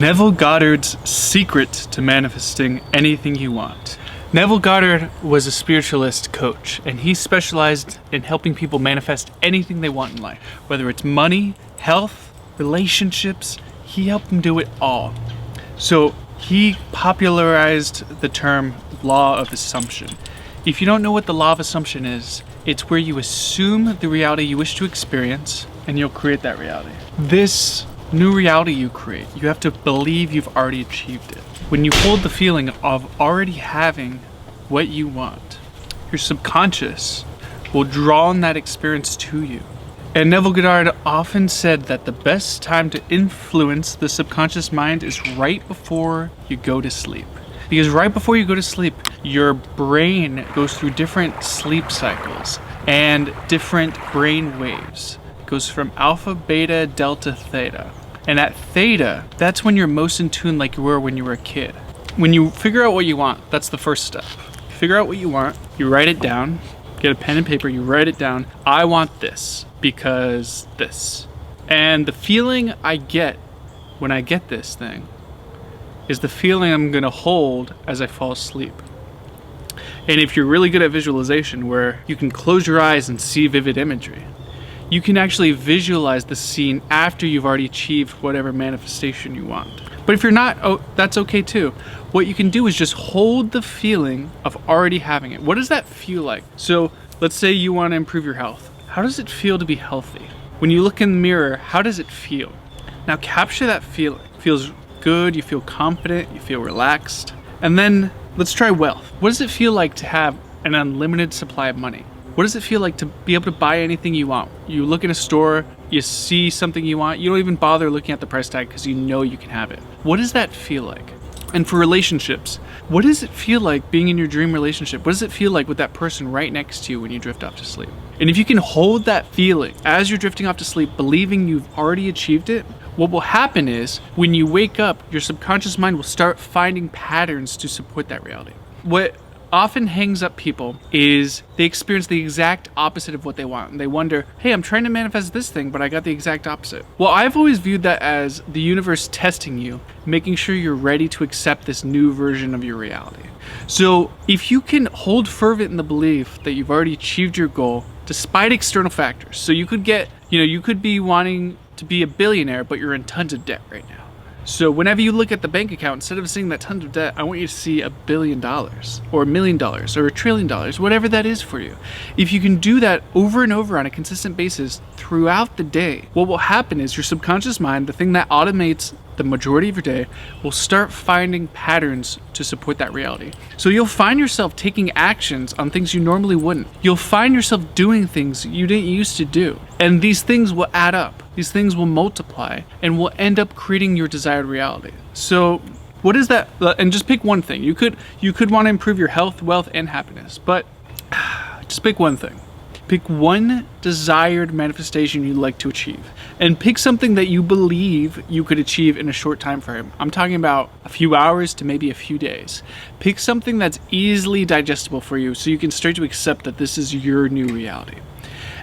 Neville Goddard's secret to manifesting anything you want. Neville Goddard was a spiritualist coach, and he specialized in helping people manifest anything they want in life. Whether it's money, health, relationships, he helped them do it all. So he popularized the term law of assumption. If you don't know what the law of assumption is, it's where you assume the reality you wish to experience, and you'll create that reality. This new reality you create, you have to believe you've already achieved it. When you hold the feeling of already having what you want, your subconscious will draw on that experience to you. And Neville Goddard often said that the best time to influence the subconscious mind is right before you go to sleep. Because right before you go to sleep, your brain goes through different sleep cycles and different brain waves. It goes from alpha, beta, delta, theta. And at theta, that's when you're most in tune like you were when you were a kid. When you figure out what you want, that's the first step. Figure out what you want, you write it down, get a pen and paper, you write it down. I want this because this. And the feeling I get when I get this thing is the feeling I'm gonna hold as I fall asleep. And if you're really good at visualization, where you can close your eyes and see vivid imagery, you can actually visualize the scene after you've already achieved whatever manifestation you want. But if you're not, that's okay too. What you can do is just hold the feeling of already having it. What does that feel like? So let's say you want to improve your health. How does it feel to be healthy? When you look in the mirror, how does it feel? Now capture that feeling. It feels good, you feel confident, you feel relaxed. And then let's try wealth. What does it feel like to have an unlimited supply of money? What does it feel like to be able to buy anything you want? You look in a store, you see something you want, you don't even bother looking at the price tag because you know you can have it. What does that feel like? And for relationships, what does it feel like being in your dream relationship? What does it feel like with that person right next to you when you drift off to sleep? And if you can hold that feeling as you're drifting off to sleep, believing you've already achieved it, what will happen is when you wake up, your subconscious mind will start finding patterns to support that reality. What often hangs up people is they experience the exact opposite of what they want. And they wonder, hey, I'm trying to manifest this thing, but I got the exact opposite. Well, I've always viewed that as the universe testing you, making sure you're ready to accept this new version of your reality. So if you can hold fervent in the belief that you've already achieved your goal, despite external factors. So you could you could be wanting to be a billionaire, but you're in tons of debt right now. So whenever you look at the bank account, instead of seeing that tons of debt, I want you to see $1 billion or $1 million or $1 trillion, whatever that is for you. If you can do that over and over on a consistent basis throughout the day, what will happen is your subconscious mind, the thing that automates the majority of your day, will start finding patterns to support that reality. So you'll find yourself taking actions on things you normally wouldn't. You'll find yourself doing things you didn't used to do. And these things will add up. These things will multiply and will end up creating your desired reality. So what is that? And just pick one thing. You could want to improve your health, wealth, and happiness, but just pick one thing. Pick one desired manifestation you'd like to achieve, and pick something that you believe you could achieve in a short time frame. I'm talking about a few hours to maybe a few days. Pick something that's easily digestible for you so you can start to accept that this is your new reality.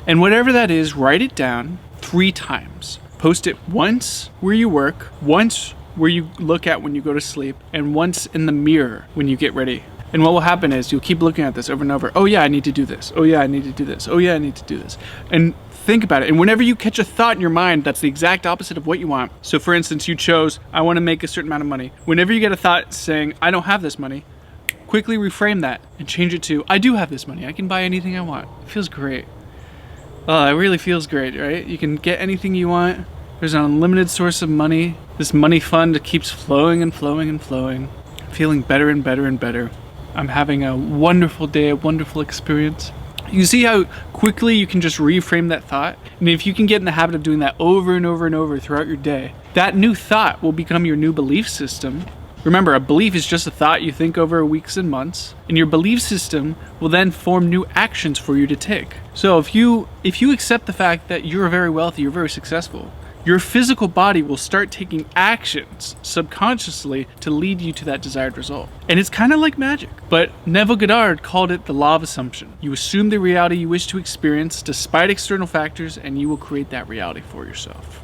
And whatever that is, write it down 3 times. Post it once where you work, once where you look at when you go to sleep, and once in the mirror when you get ready. And what will happen is you'll keep looking at this over and over. Oh yeah, I need to do this. Oh yeah, I need to do this. Oh yeah, I need to do this. And think about it. And whenever you catch a thought in your mind that's the exact opposite of what you want. So for instance, you chose, I want to make a certain amount of money. Whenever you get a thought saying, I don't have this money, quickly reframe that and change it to, I do have this money. I can buy anything I want. It feels great. Oh, it really feels great, right? You can get anything you want. There's an unlimited source of money. This money fund keeps flowing and flowing and flowing. Feeling better and better and better. I'm having a wonderful day, a wonderful experience. You see how quickly you can just reframe that thought? And if you can get in the habit of doing that over and over and over throughout your day, that new thought will become your new belief system. Remember, a belief is just a thought you think over weeks and months, and your belief system will then form new actions for you to take. So if you accept the fact that you're very wealthy, you're very successful, your physical body will start taking actions subconsciously to lead you to that desired result. And it's kind of like magic. But Neville Goddard called it the law of assumption. You assume the reality you wish to experience despite external factors, and you will create that reality for yourself.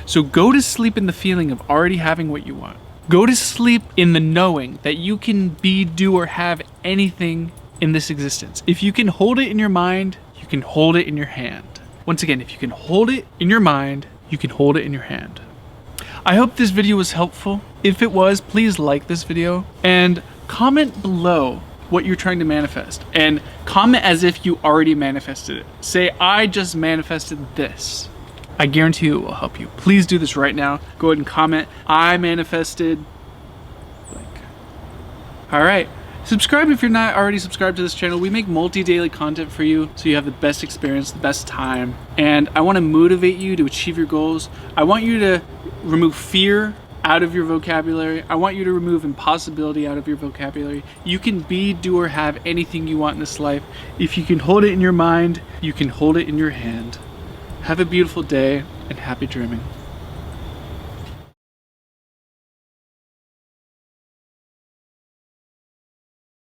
So go to sleep in the feeling of already having what you want. Go to sleep in the knowing that you can be, do, or have anything in this existence. If you can hold it in your mind, you can hold it in your hand. Once again, if you can hold it in your mind, you can hold it in your hand. I hope this video was helpful. If it was, please like this video and comment below what you're trying to manifest, and comment as if you already manifested it. Say, I just manifested this. I guarantee you it will help you. Please do this right now. Go ahead and comment, I manifested blank. All right. Subscribe if you're not already subscribed to this channel. We make multi-daily content for you so you have the best experience, the best time. And I want to motivate you to achieve your goals. I want you to remove fear out of your vocabulary. I want you to remove impossibility out of your vocabulary. You can be, do, or have anything you want in this life. If you can hold it in your mind, you can hold it in your hand. Have a beautiful day and happy dreaming.